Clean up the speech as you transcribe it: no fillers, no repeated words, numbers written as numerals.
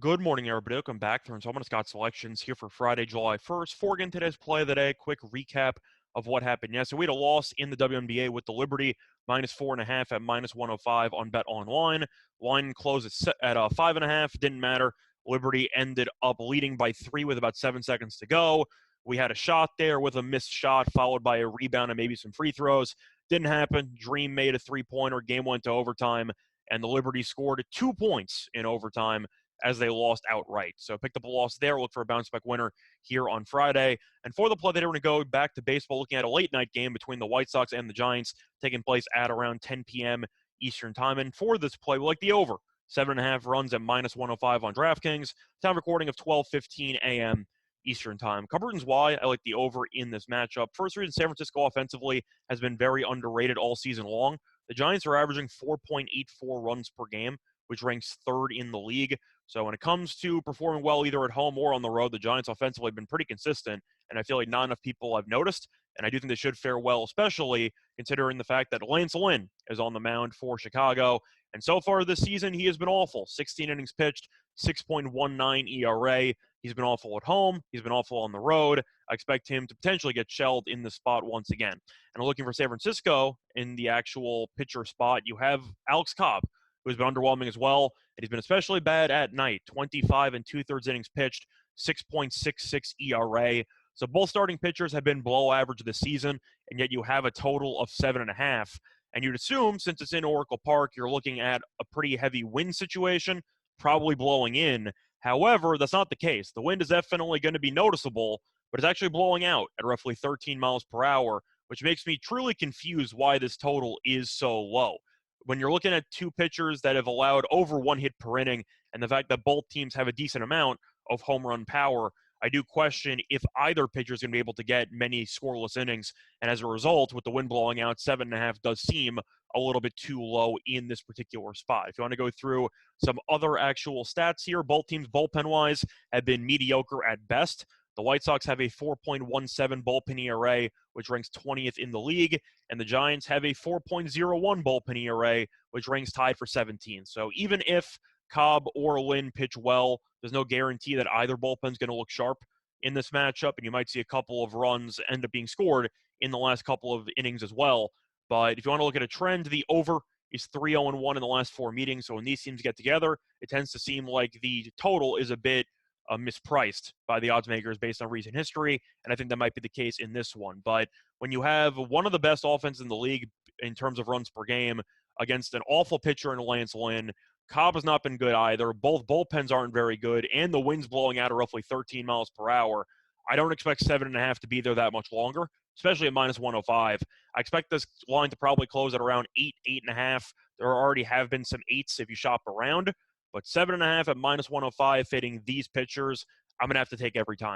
Good morning, everybody. Welcome back. Turns Home Scott Selections here for Friday, July 1st. For again today's play of the day, quick recap of what happened yesterday. We had a loss in the WNBA with the Liberty -4.5 at -105 on Bet Online. Line closed at 5.5. Didn't matter. Liberty ended up leading by 3 with about 7 seconds to go. We had a shot there with a missed shot, followed by a rebound and maybe some free throws. Didn't happen. Dream made a three-pointer. Game went to overtime, and the Liberty scored 2 points in overtime as they lost outright. So picked up a loss there, look for a bounce-back winner here on Friday. And for the play, they're going to go back to baseball, looking at a late-night game between the White Sox and the Giants, taking place at around 10 p.m. Eastern time. And for this play, we like the over. 7.5 runs at -105 on DraftKings. Time recording of 12:15 a.m. Eastern time. Couple reasons why I like the over in this matchup. First reason, San Francisco offensively has been very underrated all season long. The Giants are averaging 4.84 runs per game, which ranks third in the league. So when it comes to performing well either at home or on the road, the Giants offensively have been pretty consistent, and I feel like not enough people have noticed, and I do think they should fare well, especially considering the fact that Lance Lynn is on the mound for Chicago, and so far this season, he has been awful. 16 innings pitched, 6.19 ERA. He's been awful at home. He's been awful on the road. I expect him to potentially get shelled in the spot once again. And I'm looking for San Francisco in the actual pitcher spot. You have Alex Cobb, who's been underwhelming as well, and he's been especially bad at night. 25 and 2/3 innings pitched, 6.66 ERA. So both starting pitchers have been below average this season, and yet you have a total of 7.5. And you'd assume, since it's in Oracle Park, you're looking at a pretty heavy wind situation, probably blowing in. However, that's not the case. The wind is definitely going to be noticeable, but it's actually blowing out at roughly 13 miles per hour, which makes me truly confused why this total is so low. When you're looking at two pitchers that have allowed over 1 hit per inning, and the fact that both teams have a decent amount of home run power, I do question if either pitcher is going to be able to get many scoreless innings. And as a result, with the wind blowing out, 7.5 does seem a little bit too low in this particular spot. If you want to go through some other actual stats here, both teams bullpen-wise have been mediocre at best. The White Sox have a 4.17 bullpen ERA, which ranks 20th in the league, and the Giants have a 4.01 bullpen ERA, which ranks tied for 17th. So even if Cobb or Lynn pitch well, there's no guarantee that either bullpen's going to look sharp in this matchup, and you might see a couple of runs end up being scored in the last couple of innings as well. But if you want to look at a trend, the over is 3-0-1 in the last 4 meetings. So when these teams get together, it tends to seem like the total is a bit mispriced by the odds makers based on recent history, and I think that might be the case in this one. But when you have one of the best offenses in the league in terms of runs per game against an awful pitcher in Lance Lynn, Cobb has not been good either. Both bullpens aren't very good, and the wind's blowing out at roughly 13 miles per hour. I don't expect 7.5 to be there that much longer, especially at -105. I expect this line to probably close at around 8, 8.5. There already have been some 8s if you shop around, but 7.5 at -105 fitting these pitchers, I'm going to have to take every time.